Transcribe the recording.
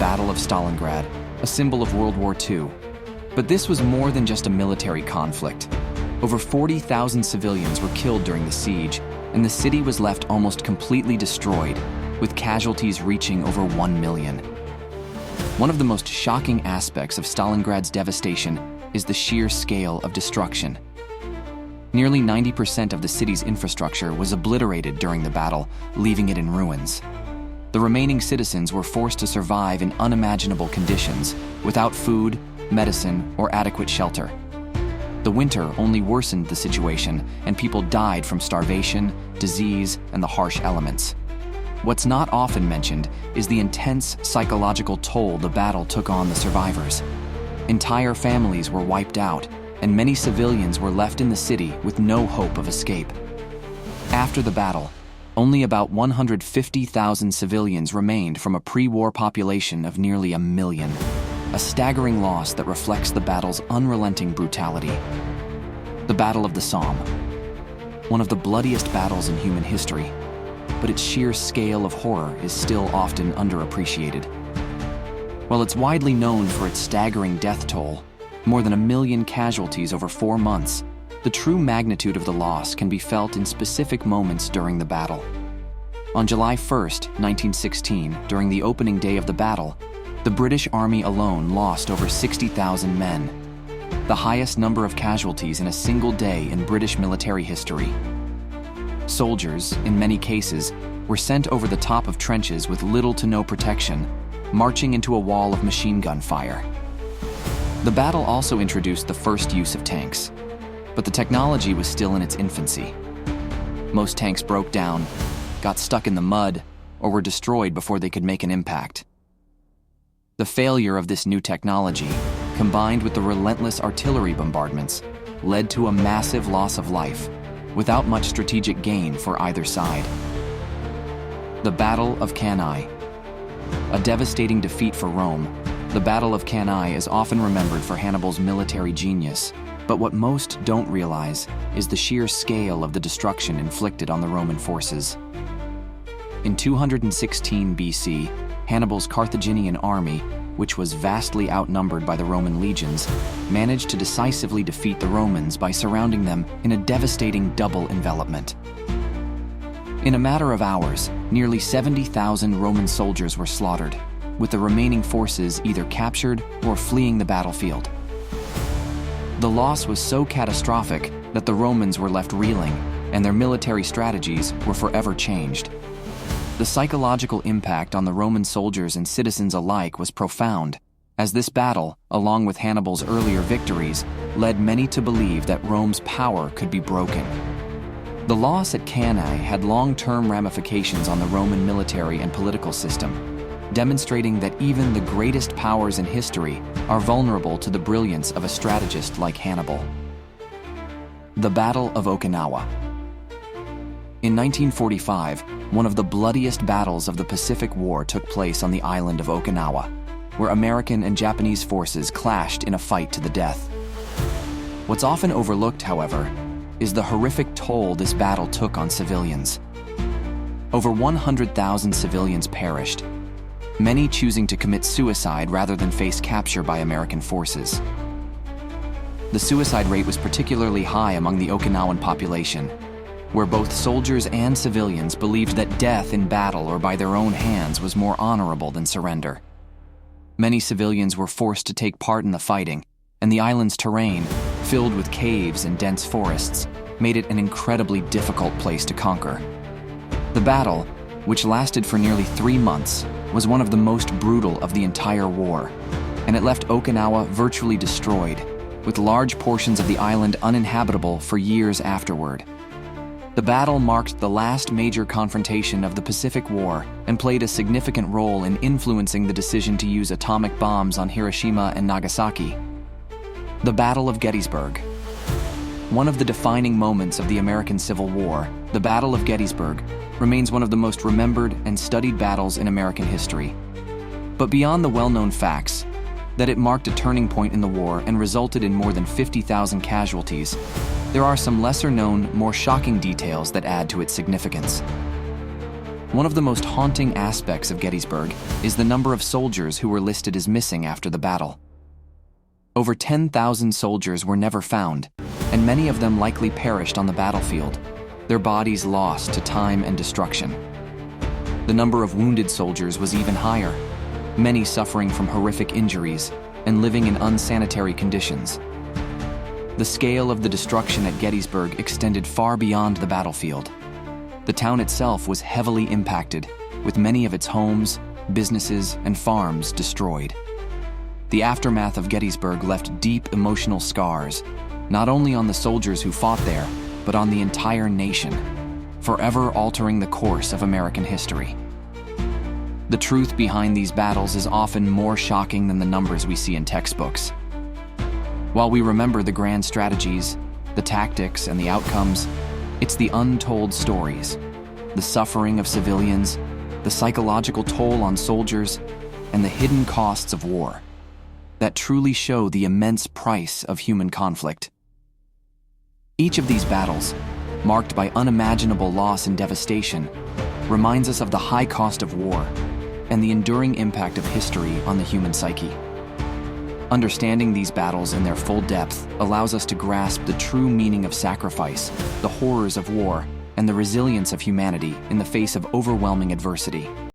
Battle of Stalingrad, a symbol of World War II. But this was more than just a military conflict. Over 40,000 civilians were killed during the siege, and the city was left almost completely destroyed, with casualties reaching over 1 million. One of the most shocking aspects of Stalingrad's devastation is the sheer scale of destruction. Nearly 90% of the city's infrastructure was obliterated during the battle, leaving it in ruins. The remaining citizens were forced to survive in unimaginable conditions, without food, medicine, or adequate shelter. The winter only worsened the situation, and people died from starvation, disease, and the harsh elements. What's not often mentioned is the intense psychological toll the battle took on the survivors. Entire families were wiped out, and many civilians were left in the city with no hope of escape. After the battle, only about 150,000 civilians remained from a pre-war population of nearly 1 million, a staggering loss that reflects the battle's unrelenting brutality. The Battle of the Somme, one of the bloodiest battles in human history, but its sheer scale of horror is still often underappreciated. While it's widely known for its staggering death toll, more than 1 million casualties over 4 months, the true magnitude of the loss can be felt in specific moments during the battle. On July 1st, 1916, during the opening day of the battle, the British Army alone lost over 60,000 men, the highest number of casualties in a single day in British military history. Soldiers, in many cases, were sent over the top of trenches with little to no protection, marching into a wall of machine gun fire. The battle also introduced the first use of tanks, but the technology was still in its infancy. Most tanks broke down, got stuck in the mud, or were destroyed before they could make an impact. The failure of this new technology, combined with the relentless artillery bombardments, led to a massive loss of life, without much strategic gain for either side. The Battle of Cannae. A devastating defeat for Rome, the Battle of Cannae is often remembered for Hannibal's military genius, but what most don't realize is the sheer scale of the destruction inflicted on the Roman forces. In 216 BC, Hannibal's Carthaginian army, which was vastly outnumbered by the Roman legions, managed to decisively defeat the Romans by surrounding them in a devastating double envelopment. In a matter of hours, nearly 70,000 Roman soldiers were slaughtered, with the remaining forces either captured or fleeing the battlefield. The loss was so catastrophic that the Romans were left reeling, and their military strategies were forever changed. The psychological impact on the Roman soldiers and citizens alike was profound, as this battle, along with Hannibal's earlier victories, led many to believe that Rome's power could be broken. The loss at Cannae had long-term ramifications on the Roman military and political system, demonstrating that even the greatest powers in history are vulnerable to the brilliance of a strategist like Hannibal. The Battle of Okinawa. In 1945, one of the bloodiest battles of the Pacific War took place on the island of Okinawa, where American and Japanese forces clashed in a fight to the death. What's often overlooked, however, is the horrific toll this battle took on civilians. Over 100,000 civilians perished, many choosing to commit suicide rather than face capture by American forces. The suicide rate was particularly high among the Okinawan population, where both soldiers and civilians believed that death in battle or by their own hands was more honorable than surrender. Many civilians were forced to take part in the fighting, and the island's terrain, filled with caves and dense forests, made it an incredibly difficult place to conquer. The battle, which lasted for nearly 3 months, was one of the most brutal of the entire war, and it left Okinawa virtually destroyed, with large portions of the island uninhabitable for years afterward. The battle marked the last major confrontation of the Pacific War and played a significant role in influencing the decision to use atomic bombs on Hiroshima and Nagasaki. The Battle of Gettysburg. One of the defining moments of the American Civil War, the Battle of Gettysburg remains one of the most remembered and studied battles in American history. But beyond the well-known facts, that it marked a turning point in the war and resulted in more than 50,000 casualties, there are some lesser-known, more shocking details that add to its significance. One of the most haunting aspects of Gettysburg is the number of soldiers who were listed as missing after the battle. Over 10,000 soldiers were never found, and many of them likely perished on the battlefield, their bodies lost to time and destruction. The number of wounded soldiers was even higher, many suffering from horrific injuries and living in unsanitary conditions. The scale of the destruction at Gettysburg extended far beyond the battlefield. The town itself was heavily impacted, with many of its homes, businesses, and farms destroyed. The aftermath of Gettysburg left deep emotional scars, not only on the soldiers who fought there, but on the entire nation, forever altering the course of American history. The truth behind these battles is often more shocking than the numbers we see in textbooks. While we remember the grand strategies, the tactics, and the outcomes, it's the untold stories, the suffering of civilians, the psychological toll on soldiers, and the hidden costs of war that truly show the immense price of human conflict. Each of these battles, marked by unimaginable loss and devastation, reminds us of the high cost of war and the enduring impact of history on the human psyche. Understanding these battles in their full depth allows us to grasp the true meaning of sacrifice, the horrors of war, and the resilience of humanity in the face of overwhelming adversity.